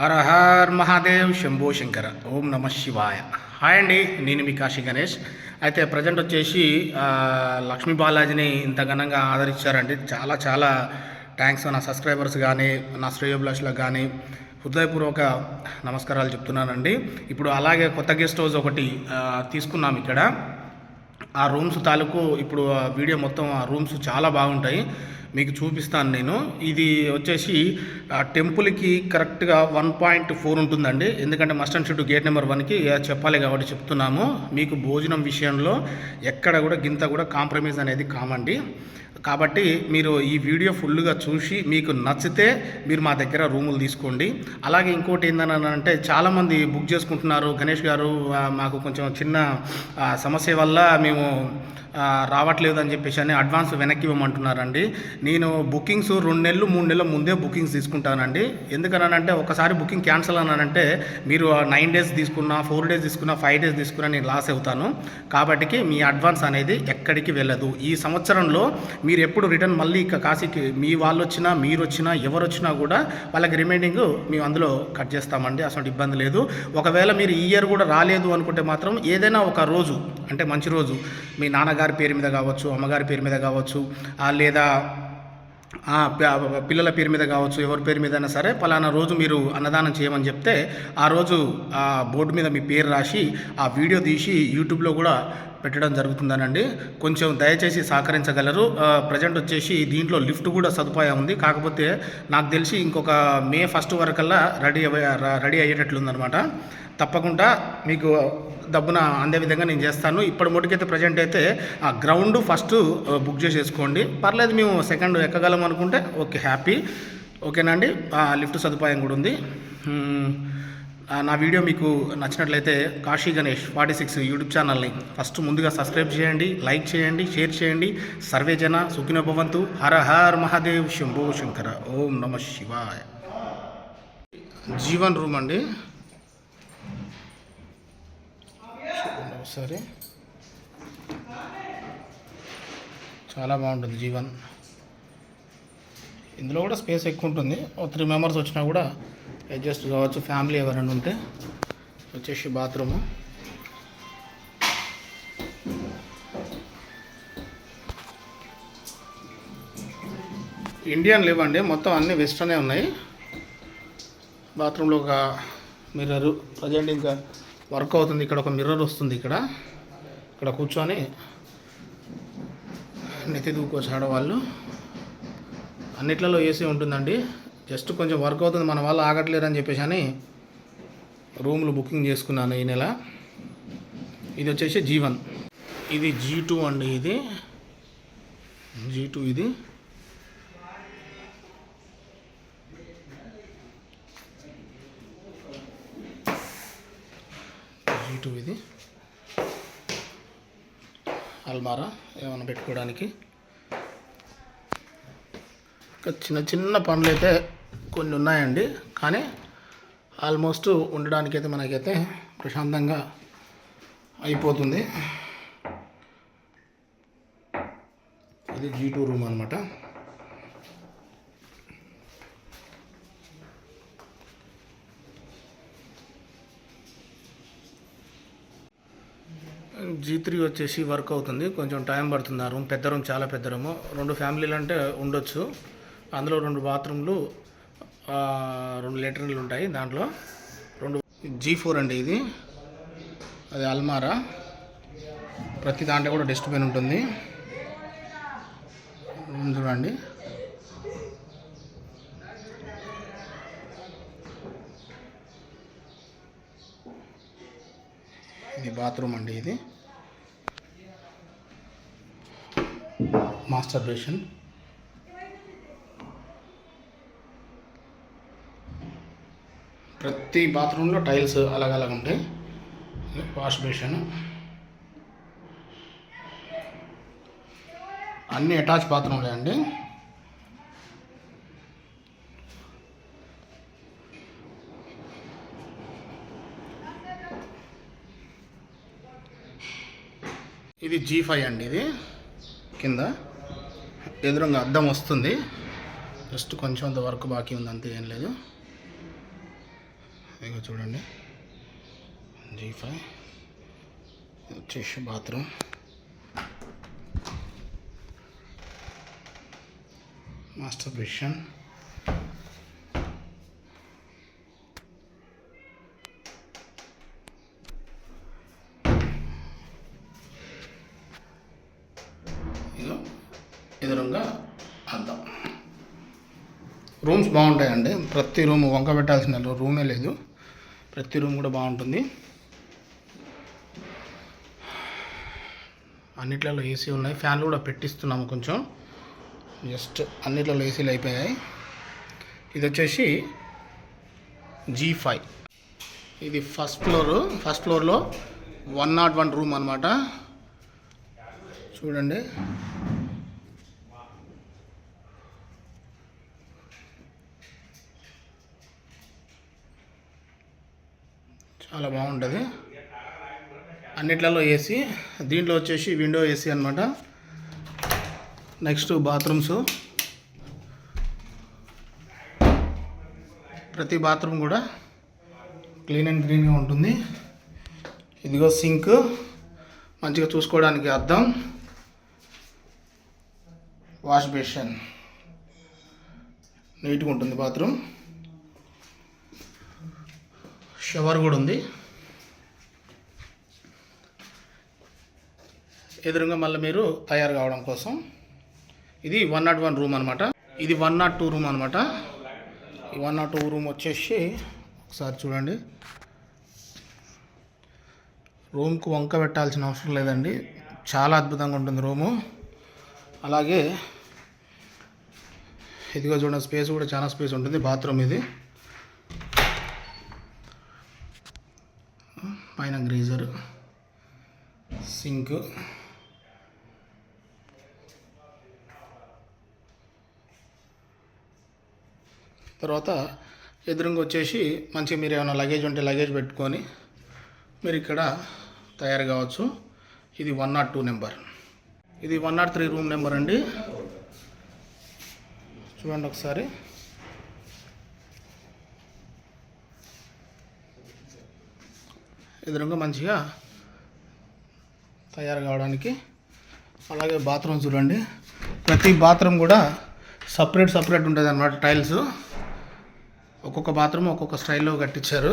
హర her Mahadev Shambho Shankara ఓం నమ శివాయ. Hi అండి, నేను మీ కాశీ గణేష్. అయితే ప్రజెంట్ వచ్చేసి లక్ష్మీ బాలాజీని ఇంత ఘనంగా ఆదరించారండి. చాలా చాలా థ్యాంక్స్. నా సబ్స్క్రైబర్స్ కానీ నా శ్రేయోభిలాషులకు కానీ హృదయపూర్వక నమస్కారాలు చెప్తున్నానండి. ఇప్పుడు అలాగే కొత్త గెస్ట్ హౌస్ ఒకటి తీసుకున్నాం ఇక్కడ. ఆ రూమ్స్ తాలూకు ఇప్పుడు వీడియో మొత్తం ఆ రూమ్స్ చాలా బాగుంటాయి, మీకు చూపిస్తాను నేను. ఇది వచ్చేసి టెంపుల్కి కరెక్ట్గా 1.4 ఉంటుందండి. ఎందుకంటే must and should gate number 1కి చెప్పాలి కాబట్టి చెప్తున్నాము. మీకు భోజనం విషయంలో ఎక్కడ కూడా గింత కూడా కాంప్రమైజ్ అనేది కామండి. కాబట్టి మీరు ఈ వీడియో ఫుల్గా చూసి మీకు నచ్చితే మీరు మా దగ్గర రూములు తీసుకోండి. అలాగే ఇంకోటి ఏంటని అంటే చాలామంది బుక్ చేసుకుంటున్నారు. గణేష్ గారు మాకు కొంచెం చిన్న సమస్య వల్ల మేము రావట్లేదు అని చెప్పేసి అని అడ్వాన్స్ వెనక్కి ఇవ్వమంటున్నారండి. నేను బుకింగ్స్ 2 నెలలు 3 నెలల ముందే బుకింగ్స్ తీసుకుంటానండి. ఎందుకనంటే ఒకసారి బుకింగ్ క్యాన్సిల్ అన్నానంటే మీరు 9 డేస్ తీసుకున్నా, 4 డేస్ తీసుకున్నా, 5 డేస్ తీసుకున్నా నేను లాస్ అవుతాను. కాబట్టి మీ అడ్వాన్స్ అనేది ఎక్కడికి వెళ్ళదు. ఈ సంవత్సరంలో మీరు ఎప్పుడు రిటర్న్ మళ్ళీ ఇక కాశీకి మీ వాళ్ళు వచ్చినా మీరు వచ్చినా ఎవరు వచ్చినా కూడా వాళ్ళకి రిమైనింగ్ మేము అందులో కట్ చేస్తామండి. అసలు ఇబ్బంది లేదు. ఒకవేళ మీరు ఈ ఇయర్ కూడా రాలేదు అనుకుంటే మాత్రం ఏదైనా ఒక రోజు అంటే మంచి రోజు మీ నాన్నగారి పేరు మీద కావచ్చు, అమ్మగారి పేరు మీద కావచ్చు, లేదా పిల్లల పేరు మీద కావచ్చు, ఎవరి పేరు మీద అయినా సరే పలానా రోజు మీరు అన్నదానం చేయమని చెప్తే ఆ రోజు ఆ బోర్డు మీద మీ పేరు రాసి ఆ వీడియో తీసి యూట్యూబ్లో కూడా పెట్టడం జరుగుతుందనండి. కొంచెం దయచేసి సహకరించగలరు. ప్రజెంట్ వచ్చేసి దీంట్లో లిఫ్ట్ కూడా సదుపాయం ఉంది. కాకపోతే నాకు తెలిసి ఇంకొక మే 1 వరకల్లా రెడీ అయ్యేటట్లుందనమాట. తప్పకుండా మీకు డబ్బున అందే విధంగా నేను చేస్తాను. ఇప్పటి మటుకైతే ప్రజెంట్ అయితే ఆ గ్రౌండ్ ఫస్ట్ బుక్ చేసేసుకోండి. పర్లేదు, మేము సెకండ్ ఎక్కగలం అనుకుంటే ఓకే, హ్యాపీ. ఓకేనండి. లిఫ్ట్ సదుపాయం కూడా ఉంది. నా వీడియో మీకు నచ్చినట్లయితే కాశీ గణేష్ 46 యూట్యూబ్ ఛానల్ని ఫస్ట్ ముందుగా సబ్స్క్రైబ్ చేయండి, లైక్ చేయండి, షేర్ చేయండి. సర్వే జన సుఖినో భవంతు. హర హర్ మహాదేవ్ శంభో శంకర ఓం నమ శివాయ. జీవన్ రూమ్ అండి. సరే, చాలా బాగుంటుంది జీవన్. ఇందులో కూడా స్పేస్ ఎక్కువ ఉంటుంది. 3 మెంబర్స్ వచ్చినా కూడా అడ్జస్ట్ కావచ్చు. ఫ్యామిలీ ఎవరైనా ఉంటే. వచ్చేసి బాత్రూము. ఇండియన్ లేవండి, మొత్తం అన్నీ వెస్టర్నే ఉన్నాయి. బాత్రూంలో ఒక మిర్రరు ప్రజెంట్ ఇంకా వర్క్ అవుతుంది. ఇక్కడ ఒక మిర్రర్ వస్తుంది. ఇక్కడ కూర్చొని నెత్తి దూకోవచ్చు ఆడవాళ్ళు. అన్నిట్లలో ఏసీ ఉంటుందండి. జస్ట్ కొంచెం వర్క్ అవుతుంది, మన వాళ్ళు ఆగట్లేరు అని చెప్పేసి అని రూములు బుకింగ్ చేసుకున్నాను ఈ నెల. ఇది వచ్చేసి జీవన్. ఇది G2 అండి. ఇది G2. ఇది G2. ఇది అల్మారా ఏమైనా పెట్టుకోవడానికి. ఇంకా చిన్న చిన్న పనులు అయితే కొన్ని ఉన్నాయండి, కానీ ఆల్మోస్ట్ ఉండడానికైతే మనకైతే ప్రశాంతంగా అయిపోతుంది. ఇది G2 రూమ్ అనమాట. G3 వచ్చేసి వర్క్ అవుతుంది, కొంచెం టైం పడుతుంది. ఆ రూమ్ పెద్ద రూమ్, చాలా పెద్ద రూము. 2 ఫ్యామిలీలు అంటే ఉండొచ్చు. అందులో 2 బాత్రూమ్లు, 2 లెట్రిన్లు ఉంటాయి. దాంట్లో 2. G4 అండి. ఇది అది అల్మారా. ప్రతి దాంట్లో కూడా డస్ట్బిన్ ఉంటుంది. చూడండి. ఇది బాత్రూమ్ అండి. ఇది మాస్టర్ బేసిన్. ప్రతి బాత్రూంలో టైల్స్ అలాగ ఉంటాయి. Wash basin. అన్నీ అటాచ్ బాత్రూమ్లే అండి. ఇది G5 అండి. ఇది కింద ఎదురుగా అద్దం వస్తుంది. జస్ట్ కొంచెం అంత వర్క్ బాకీ ఉంది, అంతే, ఏం లేదు. ఇదిగో చూడండి G5 వచ్చేసి బాత్రూమ్. Master bedroom. ఇదిగో ఎదురుగా అద్దం. రూమ్స్ బాగుంటాయండి. ప్రతి రూమ్ వంక పెట్టాల్సిన రూమే లేదు. ప్రతి రూమ్ కూడా బాగుంటుంది. అన్నిట్లలో ఏసీ ఉన్నాయి. ఫ్యాన్లు కూడా పెట్టిస్తున్నాము కొంచెం. జస్ట్ అన్నిట్లలో ఏసీలు అయిపోయాయి. ఇది వచ్చేసి G5. ఇది ఫస్ట్ ఫ్లోర్లో 101 రూమ్ అనమాట. చూడండి చాలా బాగుంటుంది. అన్నిట్లలో ఏసీ. దీంట్లో వచ్చేసి విండో ఏసీ అనమాట. Next bathrooms. ప్రతి బాత్రూమ్ కూడా క్లీన్ అండ్ గ్రీన్గా ఉంటుంది. ఇదిగో సింక్, మంచిగా చూసుకోవడానికి అద్దం, వాష్ బేసిన్, నీట్గా ఉంటుంది బాత్రూమ్. షవర్ కూడా ఉంది. ఎదురుగా మళ్ళీ మీరు తయారు కావడం కోసం ఇది 101 రూమ్ అనమాట. ఇది 102 రూమ్ అనమాట. ఈ 102 రూమ్ వచ్చేసి ఒకసారి చూడండి. రూమ్కు వంక పెట్టాల్సిన అవసరం లేదండి. చాలా అద్భుతంగా ఉంటుంది రూము. అలాగే ఇదిగో చూడండి, స్పేస్ కూడా చాలా స్పేస్ ఉంటుంది. బాత్రూమ్ ఇది. పైన గ్రీజర్, సింక్, తర్వాత ఎదురుగా వచ్చేసి మంచిగా మీరు ఏమైనా లగేజ్ ఉంటే లగేజ్ పెట్టుకొని మీరు ఇక్కడ తయారు కావచ్చు. ఇది 102 నెంబర్. ఇది 103 రూమ్ నెంబర్ అండి. చూడండి ఒకసారి. ఎదురుగా మంచిగా తయారు కావడానికి. అలాగే బాత్రూమ్ చూడండి. ప్రతి బాత్రూమ్ కూడా సపరేట్ ఉంటుంది అన్నమాట. టైల్స్ ఒక్కొక్క బాత్రూమ్ ఒక్కొక్క స్టైల్లో కట్టించారు.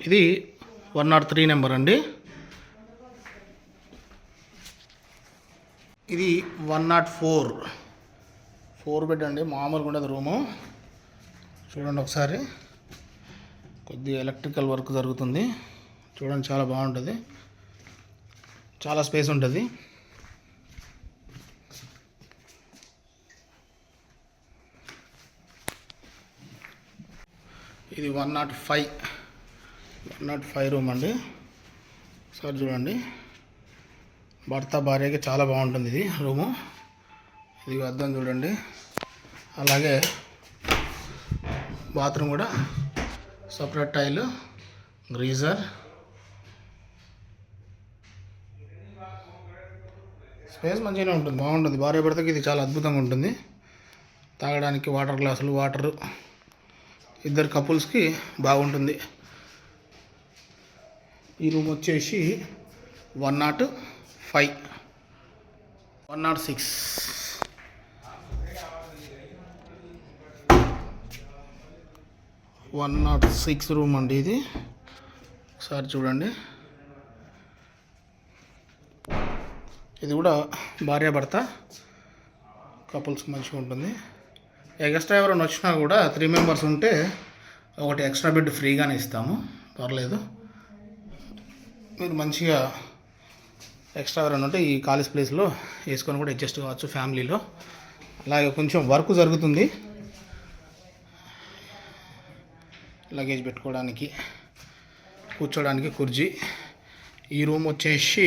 ఇది 103 నెంబర్ అండి. ఇది 104 బెడ్ అండి. మామూలుగా ఉండదు రూము. చూడండి ఒకసారి. కొద్దిగా ఎలక్ట్రికల్ వర్క్ జరుగుతుంది. చూడండి చాలా బాగుంటుంది. చాలా స్పేస్ ఉంటుంది. ఇది 105 రూమ్ అండి. ఒకసారి చూడండి. భర్త భార్యకి చాలా బాగుంటుంది ఇది రూము. ఇది అద్దం చూడండి. అలాగే బాత్రూమ్ కూడా సపరేట్ టైల్, గ్రీజర్. స్పేస్ మంచిగానే ఉంటుంది, బాగుంటుంది. భార్య భర్తకి ఇది చాలా అద్భుతంగా ఉంటుంది. తాగడానికి వాటర్ గ్లాసులు, వాటరు, ఇద్దరు కపుల్స్కి బాగుంటుంది. ఈ రూమ్ వచ్చేసి 105, 106. రూమ్ అండి ఇది. ఒకసారి చూడండి. ఇది కూడా భార్యాభర్త కపుల్స్కి మంచిగా ఉంటుంది. ఎక్స్ట్రా ఎవరైనా వచ్చినా కూడా 3 మెంబర్స్ ఉంటే ఒకటి ఎక్స్ట్రా బెడ్ ఫ్రీగానే ఇస్తాము, పర్లేదు. మీరు మంచిగా ఎక్స్ట్రా ఎవరైనా ఉంటే ఈ కాలేజ్ ప్లేస్లో వేసుకొని కూడా అడ్జస్ట్ కావచ్చు ఫ్యామిలీలో. అలాగే కొంచెం వర్క్ జరుగుతుంది. లగేజ్ పెట్టుకోవడానికి, కూర్చోడానికి కుర్చీ. ఈ రూమ్ వచ్చేసి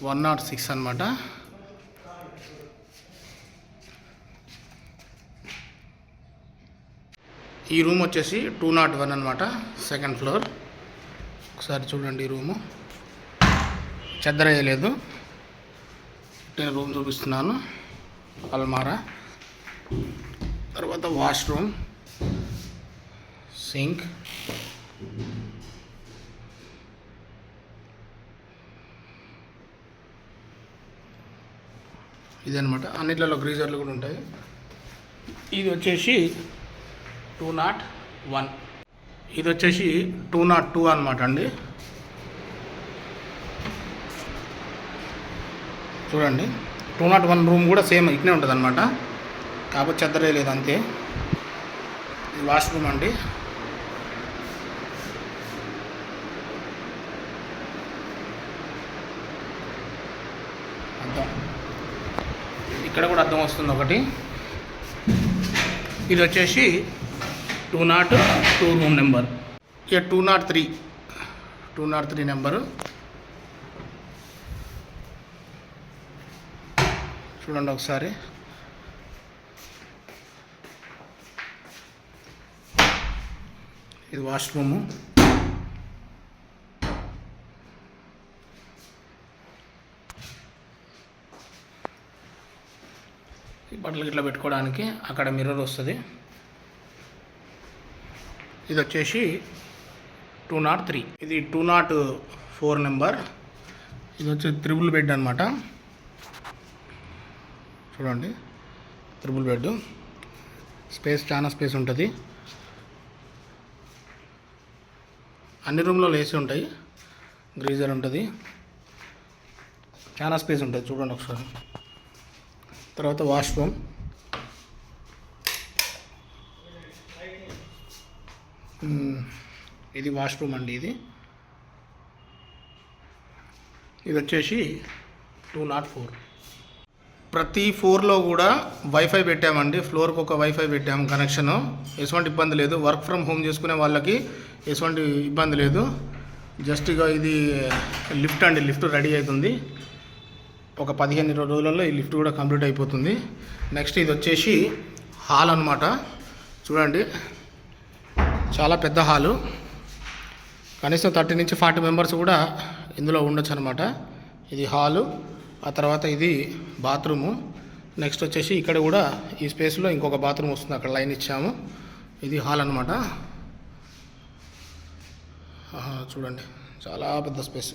106 అన్నమాట. ఈ రూమ్ వచ్చేసి 201 అన్నమాట, సెకండ్ ఫ్లోర్. ఒకసారి చూడండి. ఈ రూము చెద్దర వేయలేదు. నేను రూమ్ చూపిస్తున్నాను. అల్మారా, తర్వాత వాష్రూమ్, సింక్, ఇదనమాట. అన్నిట్లలో గ్రీజర్లు కూడా ఉంటాయి. ఇది వచ్చేసి 201, ఇది వచ్చేసి 202 అనమాట అండి. చూడండి 201 రూమ్ కూడా సేమ్ ఇట్నే ఉంటుంది అనమాట, కాకపోతే చెద్దరే లేదు అంతే. ఇది వాష్రూమ్ అండి. అద్దం, ఇక్కడ కూడా అద్దం వస్తుంది ఒకటి. ఇది వచ్చేసి 202 రూమ్ నెంబర్. ఇక 203 నెంబరు. చూడండి ఒకసారి. ఇది వాష్రూము. ఈ బట్టలు ఇట్లా పెట్టుకోవడానికి అక్కడ మిర్రర్ వస్తుంది. ఇది వచ్చేసి 203. ఇది 204 నెంబర్. ఇది వచ్చి త్రిబుల్ బెడ్ అనమాట. చూడండి త్రిబుల్ బెడ్, స్పేస్ చాలా స్పేస్ ఉంటుంది. అన్ని రూమ్లో ఏసీ ఉంటాయి, గ్రీజర్ ఉంటుంది, చాలా స్పేస్ ఉంటుంది. చూడండి ఒకసారి. తర్వాత వాష్రూమ్, ఇది వాష్రూమ్ అండి. ఇది వచ్చేసి 204. ప్రతి ఫ్లోర్లో కూడా వైఫై పెట్టామండి. ఫ్లోర్కి ఒక వైఫై పెట్టాము కనెక్షను. ఎటువంటి ఇబ్బంది లేదు. వర్క్ ఫ్రమ్ హోమ్ చేసుకునే వాళ్ళకి ఎటువంటి ఇబ్బంది లేదు. జస్ట్ ఇక ఇది లిఫ్ట్ అండి, లిఫ్ట్ రెడీ అవుతుంది. ఒక 15-20 రోజులలో ఈ లిఫ్ట్ కూడా కంప్లీట్ అయిపోతుంది. నెక్స్ట్ ఇది వచ్చేసి హాల్ అనమాట. చూడండి చాలా పెద్ద హాలు, కనీసం 30 నుంచి 40 మెంబర్స్ కూడా ఇందులో ఉండొచ్చు అనమాట. ఇది హాలు. ఆ తర్వాత ఇది బాత్రూము. నెక్స్ట్ వచ్చేసి ఇక్కడ కూడా ఈ స్పేస్లో ఇంకొక బాత్రూమ్ వస్తుంది, అక్కడ లైన్ ఇచ్చాము. ఇది హాల్ అనమాట. చూడండి చాలా పెద్ద స్పేస్.